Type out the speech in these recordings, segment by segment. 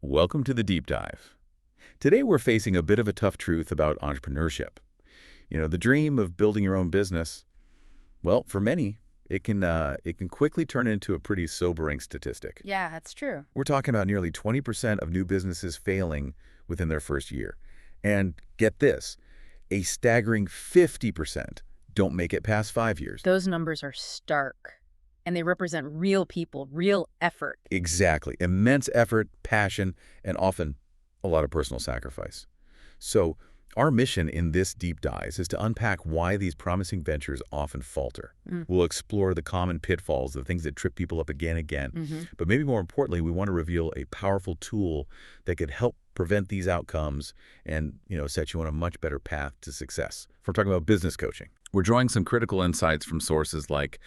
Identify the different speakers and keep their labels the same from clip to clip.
Speaker 1: Welcome to the deep dive. Today we're facing a bit of a tough truth about entrepreneurship. The dream of building your own business, well, for many, it can quickly turn into a pretty sobering statistic.
Speaker 2: Yeah, that's true.
Speaker 1: We're talking about nearly 20% of new businesses failing within their first year. And get this, a staggering 50% don't make it past 5 years.
Speaker 2: Those numbers are stark, and they represent real people, real effort.
Speaker 1: Exactly. Immense effort, passion, and often a lot of personal sacrifice. So our mission in this deep dive is to unpack why these promising ventures often falter. We'll explore the common pitfalls, the things that trip people up again and again. But maybe more importantly, we want to reveal a powerful tool that could help prevent these outcomes and, set you on a much better path to success. If we're talking about business coaching, we're drawing some critical insights from sources like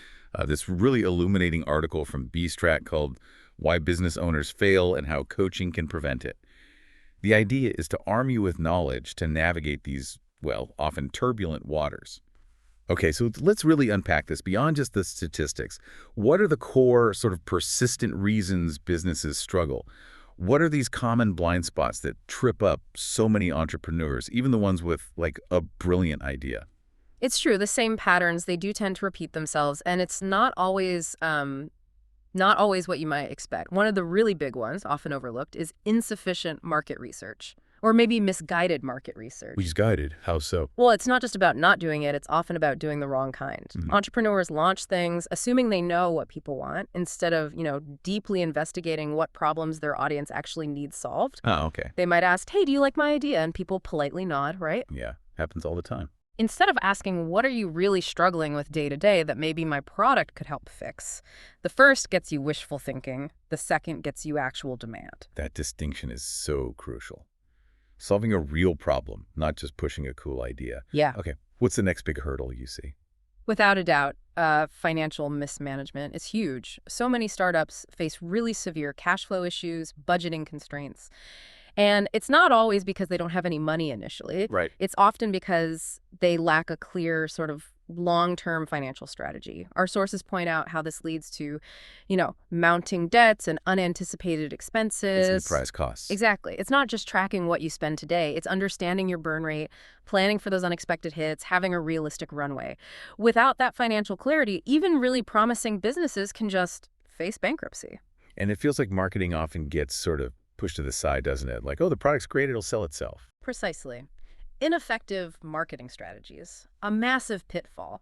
Speaker 1: this really illuminating article from B-Strat called Why Business Owners Fail and How Coaching Can Prevent It. The idea is to arm you with knowledge to navigate these, well, often turbulent waters. Okay, so let's really unpack this beyond just the statistics. What are the core sort of persistent reasons businesses struggle? What are these common blind spots that trip up so many entrepreneurs, even the ones with like a brilliant idea?
Speaker 2: It's true, the same patterns, they do tend to repeat themselves, and it's not always what you might expect. One of the really big ones, often overlooked, is insufficient market research, or maybe misguided market research.
Speaker 1: Misguided? How so?
Speaker 2: Well, it's not just about not doing it, it's often about doing the wrong kind. Entrepreneurs launch things assuming they know what people want instead of, deeply investigating what problems their audience actually needs solved.
Speaker 1: Oh, okay.
Speaker 2: They might ask, hey, do you like my idea? And people politely nod, right?
Speaker 1: Yeah, happens all the time.
Speaker 2: Instead of asking, what are you really struggling with day to day that maybe my product could help fix? The first gets you wishful thinking. The second gets you actual demand.
Speaker 1: That distinction is so crucial. Solving a real problem, not just pushing a cool idea.
Speaker 2: Yeah.
Speaker 1: Okay, what's the next big hurdle you see?
Speaker 2: Without a doubt, financial mismanagement is huge. So many startups face really severe cash flow issues, budgeting constraints. And it's not always because they don't have any money initially.
Speaker 1: Right.
Speaker 2: It's often because they lack a clear sort of long-term financial strategy. Our sources point out how this leads to, mounting debts and unanticipated expenses.
Speaker 1: It's surprise costs.
Speaker 2: Exactly. It's not just tracking what you spend today. It's understanding your burn rate, planning for those unexpected hits, having a realistic runway. Without that financial clarity, even really promising businesses can just face bankruptcy.
Speaker 1: And it feels like marketing often gets sort of pushed to the side, doesn't it? Like, oh, the product's great, it'll sell itself.
Speaker 2: Precisely. Ineffective marketing strategies, a massive pitfall.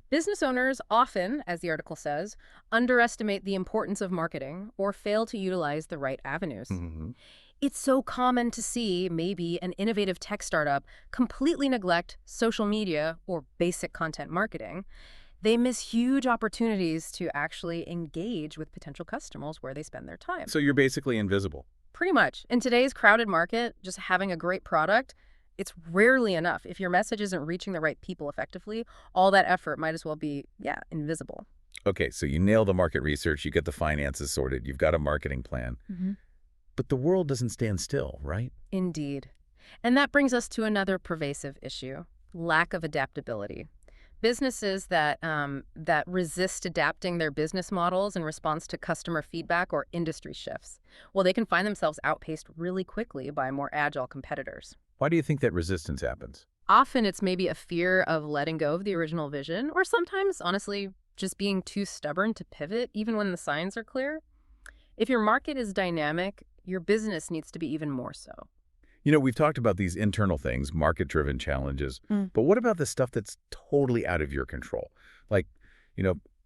Speaker 2: Business owners often, as the article says, underestimate the importance of marketing or fail to utilize the right avenues. It's so common to see maybe an innovative tech startup completely neglect social media or basic content marketing. They miss huge opportunities to actually engage with potential customers where they spend their time.
Speaker 1: So you're basically invisible.
Speaker 2: Pretty much. In today's crowded market, just having a great product, it's rarely enough. If your message isn't reaching the right people effectively, all that effort might as well be, invisible.
Speaker 1: Okay, so you nail the market research, you get the finances sorted, you've got a marketing plan. But the world doesn't stand still, right?
Speaker 2: Indeed. And that brings us to another pervasive issue, lack of adaptability. Businesses that resist adapting their business models in response to customer feedback or industry shifts, well, they can find themselves outpaced really quickly by more agile competitors.
Speaker 1: Why do you think that resistance happens?
Speaker 2: Often it's maybe a fear of letting go of the original vision, or sometimes, honestly, just being too stubborn to pivot even when the signs are clear. If your market is dynamic, your business needs to be even more so.
Speaker 1: We've talked about these internal things, market-driven challenges, but what about the stuff that's totally out of your control? Like,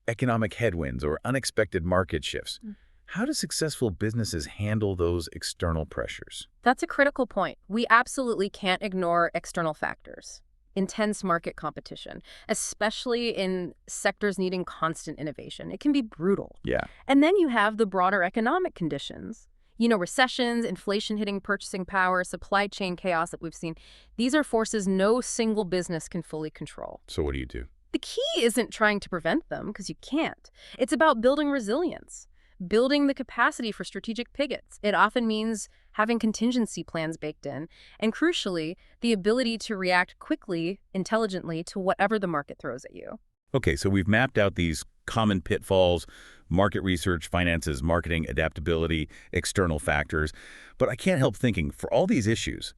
Speaker 1: economic headwinds or unexpected market shifts. How do successful businesses handle those external pressures?
Speaker 2: That's a critical point. We absolutely can't ignore external factors. Intense market competition, especially in sectors needing constant innovation. It can be brutal.
Speaker 1: Yeah.
Speaker 2: And then you have the broader economic conditions. Recessions, inflation hitting purchasing power, supply chain chaos that we've seen. These are forces no single business can fully control.
Speaker 1: So what do you do?
Speaker 2: The key isn't trying to prevent them, because you can't. It's about building resilience, building the capacity for strategic pivots. It often means having contingency plans baked in, and crucially, the ability to react quickly, intelligently to whatever the market throws at you.
Speaker 1: Okay, so we've mapped out these common pitfalls, market research, finances, marketing, adaptability, external factors. But I can't help thinking, for all these issues,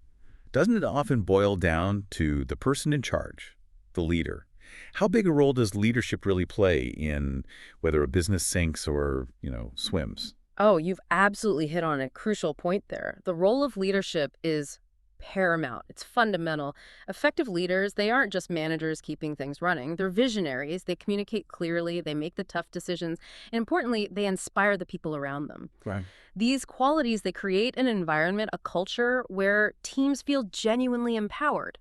Speaker 1: doesn't it often boil down to the person in charge, the leader? How big a role does leadership really play in whether a business sinks or, swims?
Speaker 2: Oh, you've absolutely hit on a crucial point there. The role of leadership is paramount. It's fundamental. Effective leaders, they aren't just managers keeping things running. They're visionaries. They communicate clearly. They make the tough decisions. And importantly, they inspire the people around them.
Speaker 1: Right.
Speaker 2: These qualities, they create an environment, a culture where teams feel genuinely empowered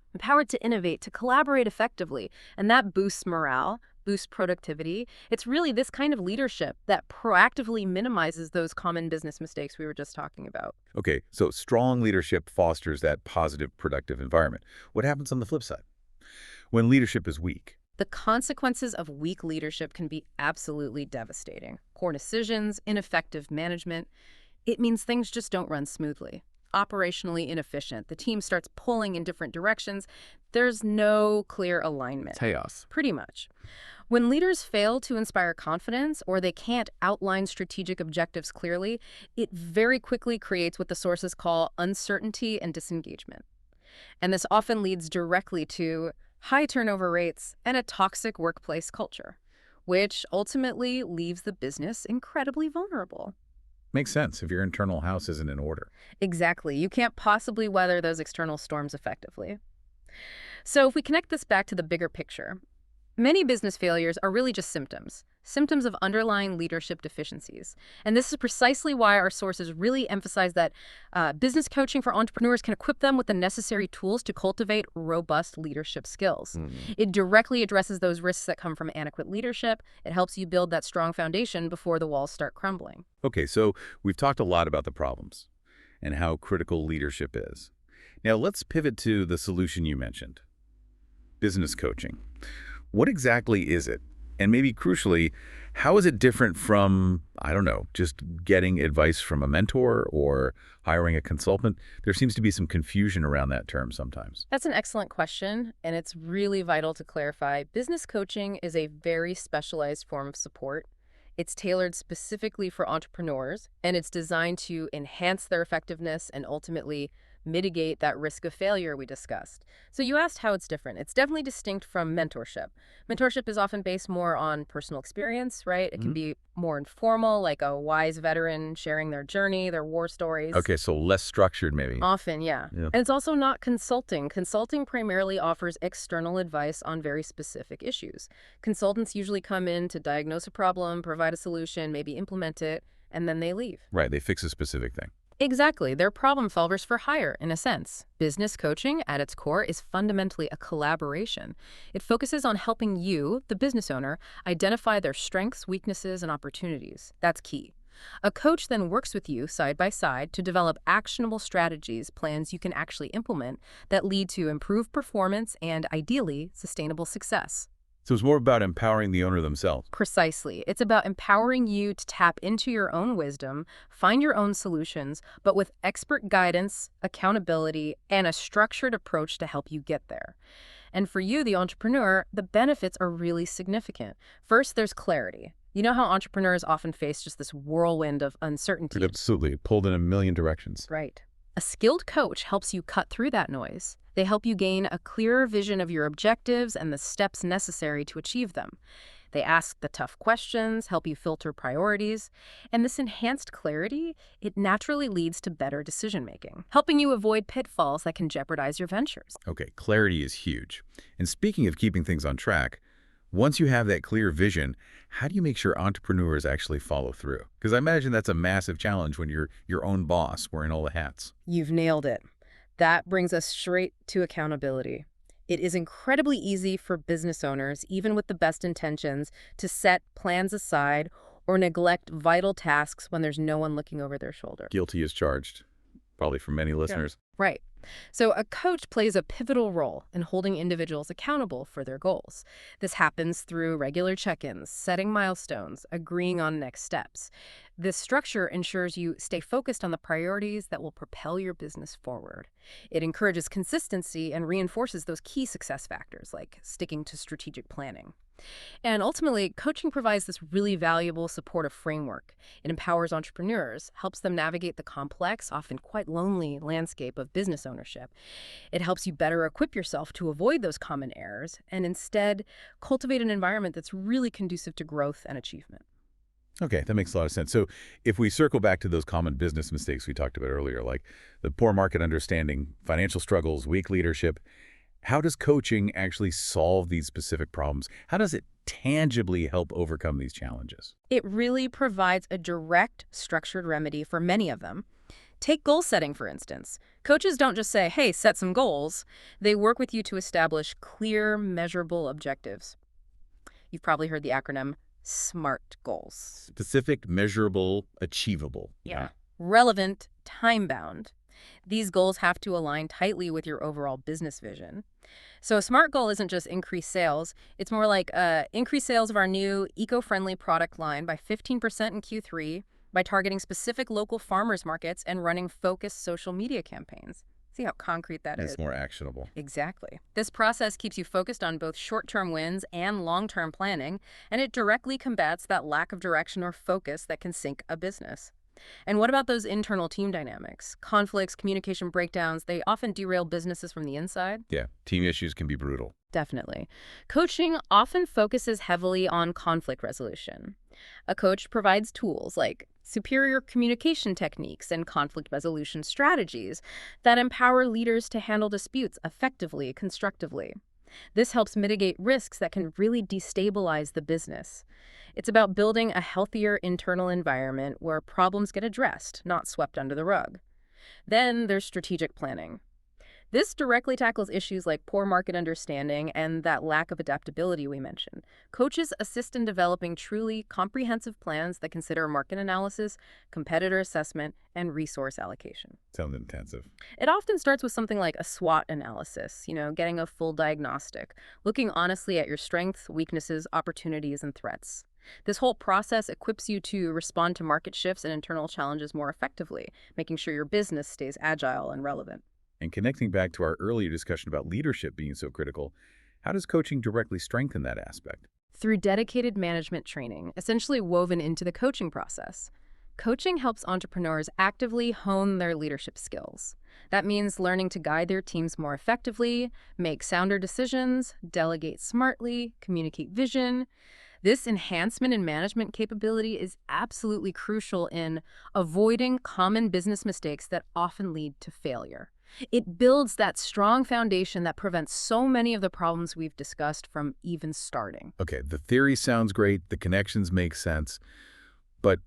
Speaker 2: to innovate, to collaborate effectively. And that boosts morale, boosts productivity. It's really this kind of leadership that proactively minimizes those common business mistakes we were just talking about.
Speaker 1: Okay, so strong leadership fosters that positive, productive environment. What happens on the flip side? When leadership is weak?
Speaker 2: The consequences of weak leadership can be absolutely devastating. Poor decisions, ineffective management. It means things just don't run smoothly. Operationally inefficient. The team starts pulling in different directions. There's no clear alignment.
Speaker 1: Chaos.
Speaker 2: Pretty much. When leaders fail to inspire confidence or they can't outline strategic objectives clearly, it very quickly creates what the sources call uncertainty and disengagement. And this often leads directly to high turnover rates and a toxic workplace culture, which ultimately leaves the business incredibly vulnerable.
Speaker 1: Makes sense if your internal house isn't in order.
Speaker 2: Exactly. You can't possibly weather those external storms effectively. So if we connect this back to the bigger picture, many business failures are really just symptoms of underlying leadership deficiencies. And this is precisely why our sources really emphasize that business coaching for entrepreneurs can equip them with the necessary tools to cultivate robust leadership skills. It directly addresses those risks that come from inadequate leadership. It helps you build that strong foundation before the walls start crumbling.
Speaker 1: Okay, so we've talked a lot about the problems and how critical leadership is. Now let's pivot to the solution you mentioned, business coaching. What exactly is it? And maybe crucially, how is it different from, just getting advice from a mentor or hiring a consultant? There seems to be some confusion around that term sometimes.
Speaker 2: That's an excellent question, and it's really vital to clarify. Business coaching is a very specialized form of support. It's tailored specifically for entrepreneurs, and it's designed to enhance their effectiveness and ultimately mitigate that risk of failure we discussed. So you asked how it's different. It's definitely distinct from mentorship. Mentorship is often based more on personal experience, right? It can be more informal, like a wise veteran sharing their journey, their war stories.
Speaker 1: Okay, so less structured maybe.
Speaker 2: Often, yeah. And it's also not consulting. Consulting primarily offers external advice on very specific issues. Consultants usually come in to diagnose a problem, provide a solution, maybe implement it, and then they leave.
Speaker 1: Right, they fix a specific thing.
Speaker 2: Exactly. They're problem solvers for hire, in a sense. Business coaching, at its core, is fundamentally a collaboration. It focuses on helping you, the business owner, identify their strengths, weaknesses, and opportunities. That's key. A coach then works with you side by side to develop actionable strategies, plans you can actually implement that lead to improved performance and, ideally, sustainable success.
Speaker 1: So it's more about empowering the owner themselves.
Speaker 2: Precisely. It's about empowering you to tap into your own wisdom, find your own solutions, but with expert guidance, accountability, and a structured approach to help you get there. And for you, the entrepreneur, the benefits are really significant. First, there's clarity. You know how entrepreneurs often face just this whirlwind of uncertainty?
Speaker 1: Absolutely. Pulled in a million directions.
Speaker 2: Right. A skilled coach helps you cut through that noise. They help you gain a clearer vision of your objectives and the steps necessary to achieve them. They ask the tough questions, help you filter priorities, and this enhanced clarity, it naturally leads to better decision-making, helping you avoid pitfalls that can jeopardize your ventures.
Speaker 1: Okay, clarity is huge. And speaking of keeping things on track, once you have that clear vision, how do you make sure entrepreneurs actually follow through? Because I imagine that's a massive challenge when you're your own boss wearing all the hats.
Speaker 2: You've nailed it. That brings us straight to accountability. It is incredibly easy for business owners, even with the best intentions, to set plans aside or neglect vital tasks when there's no one looking over their shoulder.
Speaker 1: Guilty as charged, probably for many listeners.
Speaker 2: Right. So a coach plays a pivotal role in holding individuals accountable for their goals. This happens through regular check-ins, setting milestones, agreeing on next steps. This structure ensures you stay focused on the priorities that will propel your business forward. It encourages consistency and reinforces those key success factors like sticking to strategic planning. And ultimately, coaching provides this really valuable supportive framework. It empowers entrepreneurs, helps them navigate the complex, often quite lonely landscape of business ownership. It helps you better equip yourself to avoid those common errors and instead cultivate an environment that's really conducive to growth and achievement.
Speaker 1: Okay, that makes a lot of sense. So if we circle back to those common business mistakes we talked about earlier, like the poor market understanding, financial struggles, weak leadership, how does coaching actually solve these specific problems? How does it tangibly help overcome these challenges?
Speaker 2: It really provides a direct, structured remedy for many of them. Take goal setting, for instance. Coaches don't just say, hey, set some goals. They work with you to establish clear, measurable objectives. You've probably heard the acronym SMART goals.
Speaker 1: Specific, measurable, achievable.
Speaker 2: Yeah. Relevant, time-bound. These goals have to align tightly with your overall business vision. So a SMART goal isn't just increase sales. It's more like increase sales of our new eco-friendly product line by 15% in Q3 by targeting specific local farmers markets and running focused social media campaigns. See how concrete that is?
Speaker 1: It's more actionable.
Speaker 2: Exactly. This process keeps you focused on both short-term wins and long-term planning, and it directly combats that lack of direction or focus that can sink a business. And what about those internal team dynamics? Conflicts, communication breakdowns, they often derail businesses from the inside.
Speaker 1: Yeah, team issues can be brutal.
Speaker 2: Definitely. Coaching often focuses heavily on conflict resolution. A coach provides tools like superior communication techniques and conflict resolution strategies that empower leaders to handle disputes effectively, constructively. This helps mitigate risks that can really destabilize the business. It's about building a healthier internal environment where problems get addressed, not swept under the rug. Then there's strategic planning. This directly tackles issues like poor market understanding and that lack of adaptability we mentioned. Coaches assist in developing truly comprehensive plans that consider market analysis, competitor assessment, and resource allocation.
Speaker 1: Sounds intensive.
Speaker 2: It often starts with something like a SWOT analysis, getting a full diagnostic, looking honestly at your strengths, weaknesses, opportunities, and threats. This whole process equips you to respond to market shifts and internal challenges more effectively, making sure your business stays agile and relevant.
Speaker 1: And connecting back to our earlier discussion about leadership being so critical, how does coaching directly strengthen that aspect?
Speaker 2: Through dedicated management training, essentially woven into the coaching process. Coaching helps entrepreneurs actively hone their leadership skills. That means learning to guide their teams more effectively, make sounder decisions, delegate smartly, communicate vision. This enhancement in management capability is absolutely crucial in avoiding common business mistakes that often lead to failure. It builds that strong foundation that prevents so many of the problems we've discussed from even starting.
Speaker 1: Okay, the theory sounds great, the connections make sense, but,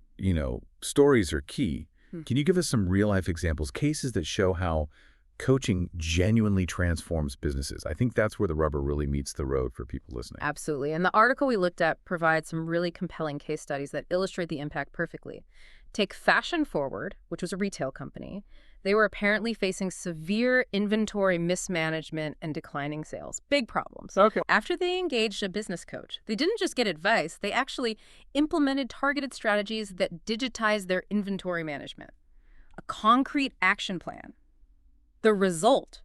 Speaker 1: stories are key. Can you give us some real-life examples, cases that show how coaching genuinely transforms businesses? I think that's where the rubber really meets the road for people listening.
Speaker 2: Absolutely. And the article we looked at provides some really compelling case studies that illustrate the impact perfectly. Take Fashion Forward, which was a retail company. They were apparently facing severe inventory mismanagement and declining sales. Big problems.
Speaker 1: Okay.
Speaker 2: After they engaged a business coach, they didn't just get advice, they actually implemented targeted strategies that digitized their inventory management. A concrete action plan. The result,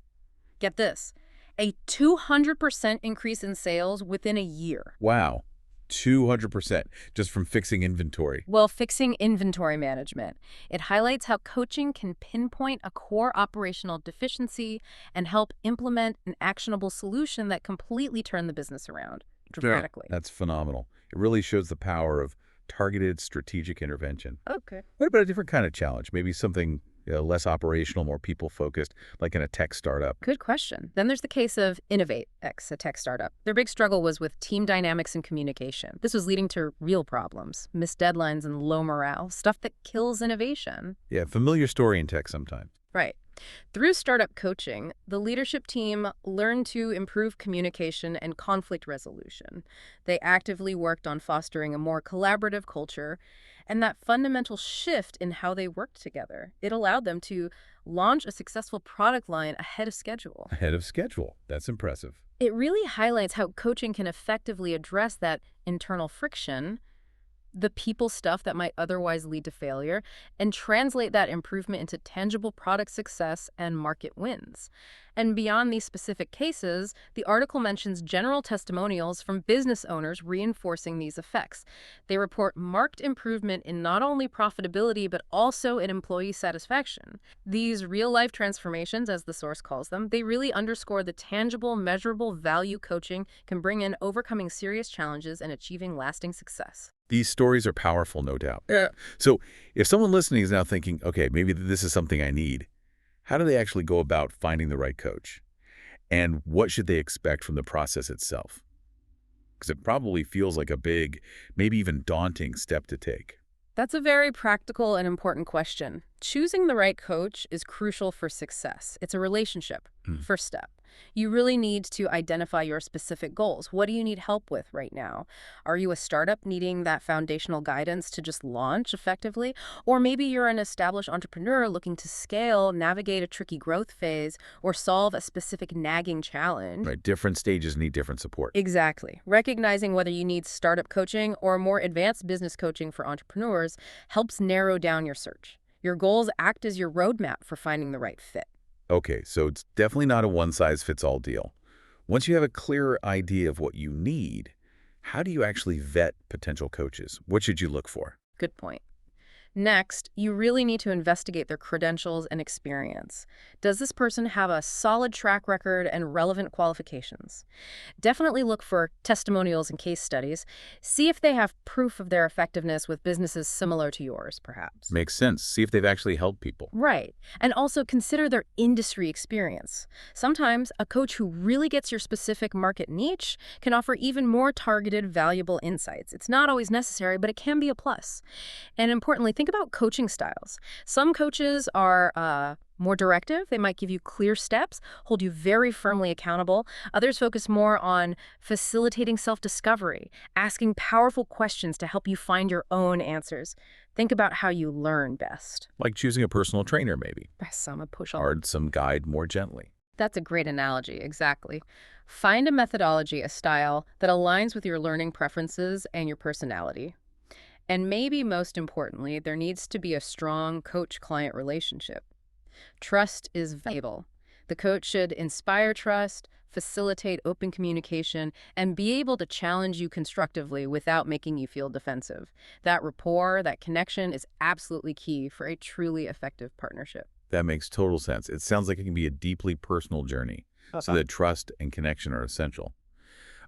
Speaker 2: get this, a 200% increase in sales within a year.
Speaker 1: Wow, 200% just from fixing inventory.
Speaker 2: Well, fixing inventory management. It highlights how coaching can pinpoint a core operational deficiency and help implement an actionable solution that completely turned the business around dramatically.
Speaker 1: That's phenomenal. It really shows the power of targeted strategic intervention.
Speaker 2: Okay.
Speaker 1: What about a different kind of challenge? Maybe something less operational, more people-focused, like in a tech startup?
Speaker 2: Good question. Then there's the case of InnovateX, a tech startup. Their big struggle was with team dynamics and communication. This was leading to real problems, missed deadlines and low morale, stuff that kills innovation.
Speaker 1: Yeah, familiar story in tech sometimes.
Speaker 2: Right. Through startup coaching, the leadership team learned to improve communication and conflict resolution. They actively worked on fostering a more collaborative culture, and that fundamental shift in how they worked together, it allowed them to launch a successful product line ahead of schedule.
Speaker 1: Ahead of schedule. That's impressive.
Speaker 2: It really highlights how coaching can effectively address that internal friction the people stuff that might otherwise lead to failure, and translate that improvement into tangible product success and market wins. And beyond these specific cases, the article mentions general testimonials from business owners reinforcing these effects. They report marked improvement in not only profitability, but also in employee satisfaction. These real-life transformations, as the source calls them, they really underscore the tangible, measurable value coaching can bring in overcoming serious challenges and achieving lasting success.
Speaker 1: These stories are powerful, no doubt. Yeah. So if someone listening is now thinking, okay, maybe this is something I need, how do they actually go about finding the right coach? And what should they expect from the process itself? Because it probably feels like a big, maybe even daunting step to take.
Speaker 2: That's a very practical and important question. Choosing the right coach is crucial for success. It's a relationship. First step. You really need to identify your specific goals. What do you need help with right now? Are you a startup needing that foundational guidance to just launch effectively? Or maybe you're an established entrepreneur looking to scale, navigate a tricky growth phase, or solve a specific nagging challenge.
Speaker 1: Right, different stages need different support.
Speaker 2: Exactly. Recognizing whether you need startup coaching or more advanced business coaching for entrepreneurs helps narrow down your search. Your goals act as your roadmap for finding the right fit.
Speaker 1: Okay, so it's definitely not a one-size-fits-all deal. Once you have a clearer idea of what you need, how do you actually vet potential coaches? What should you look for?
Speaker 2: Good point. Next, you really need to investigate their credentials and experience. Does this person have a solid track record and relevant qualifications? Definitely look for testimonials and case studies. See if they have proof of their effectiveness with businesses similar to yours, perhaps.
Speaker 1: Makes sense. See if they've actually helped people.
Speaker 2: Right. And also consider their industry experience. Sometimes a coach who really gets your specific market niche can offer even more targeted, valuable insights. It's not always necessary, but it can be a plus. And importantly, think about coaching styles. Some coaches are more directive. They might give you clear steps, hold you very firmly accountable. Others focus more on facilitating self-discovery, asking powerful questions to help you find your own answers. Think about how you learn best.
Speaker 1: Like choosing a personal trainer, maybe.
Speaker 2: Some push on.
Speaker 1: Or some guide more gently.
Speaker 2: That's a great analogy, exactly. Find a methodology, a style that aligns with your learning preferences and your personality. And maybe most importantly, there needs to be a strong coach-client relationship. Trust is valuable. The coach should inspire trust, facilitate open communication, and be able to challenge you constructively without making you feel defensive. That rapport, that connection is absolutely key for a truly effective partnership.
Speaker 1: That makes total sense. It sounds like it can be a deeply personal journey, so that trust and connection are essential.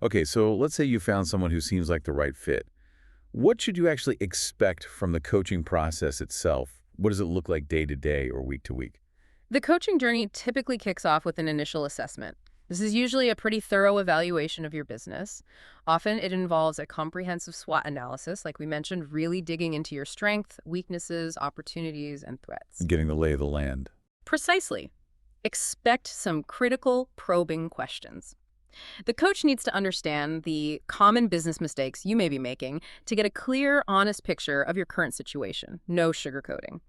Speaker 1: Okay, so let's say you found someone who seems like the right fit. What should you actually expect from the coaching process itself? What does it look like day to day or week to week?
Speaker 2: The coaching journey typically kicks off with an initial assessment. This is usually a pretty thorough evaluation of your business. Often it involves a comprehensive SWOT analysis, like we mentioned, really digging into your strengths, weaknesses, opportunities, and threats.
Speaker 1: Getting the lay of the land.
Speaker 2: Precisely. Expect some critical, probing questions. The coach needs to understand the common business mistakes you may be making to get a clear, honest picture of your current situation. No sugarcoating.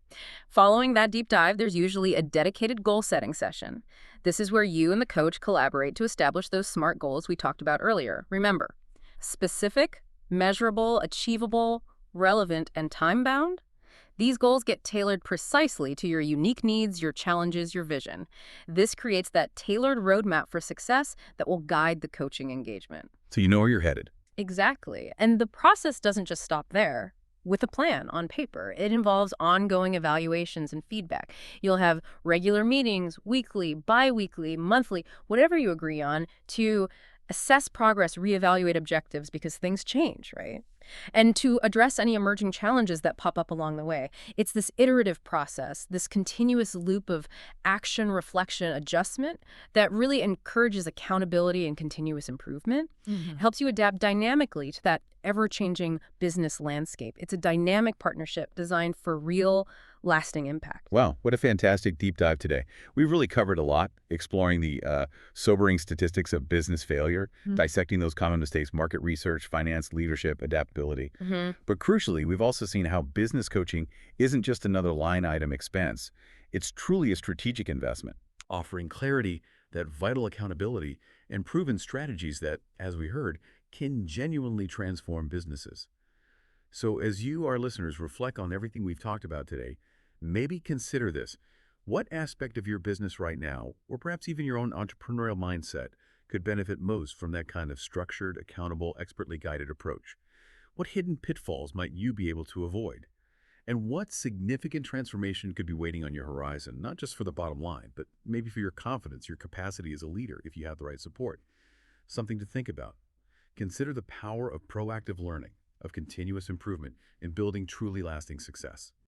Speaker 2: Following that deep dive, there's usually a dedicated goal-setting session. This is where you and the coach collaborate to establish those SMART goals we talked about earlier. Remember, specific, measurable, achievable, relevant, and time-bound. These goals get tailored precisely to your unique needs, your challenges, your vision. This creates that tailored roadmap for success that will guide the coaching engagement.
Speaker 1: So you know where you're headed.
Speaker 2: Exactly. And the process doesn't just stop there. With a plan on paper, it involves ongoing evaluations and feedback. You'll have regular meetings, weekly, bi-weekly, monthly, whatever you agree on, to assess progress, reevaluate objectives because things change, right? And to address any emerging challenges that pop up along the way. It's this iterative process, this continuous loop of action, reflection, adjustment that really encourages accountability and continuous improvement. It helps you adapt dynamically to that ever-changing business landscape. It's a dynamic partnership designed for real, lasting impact.
Speaker 1: Wow, what a fantastic deep dive today. We've really covered a lot, exploring the sobering statistics of business failure, dissecting those common mistakes, market research, finance, leadership, adaptability. But crucially, we've also seen how business coaching isn't just another line item expense. It's truly a strategic investment, offering clarity, that vital accountability, and proven strategies that, as we heard, can genuinely transform businesses. So as you, our listeners, reflect on everything we've talked about today, maybe consider this. What aspect of your business right now, or perhaps even your own entrepreneurial mindset, could benefit most from that kind of structured, accountable, expertly guided approach? What hidden pitfalls might you be able to avoid? And what significant transformation could be waiting on your horizon, not just for the bottom line, but maybe for your confidence, your capacity as a leader if you have the right support? Something to think about. Consider the power of proactive learning, of continuous improvement in building truly lasting success.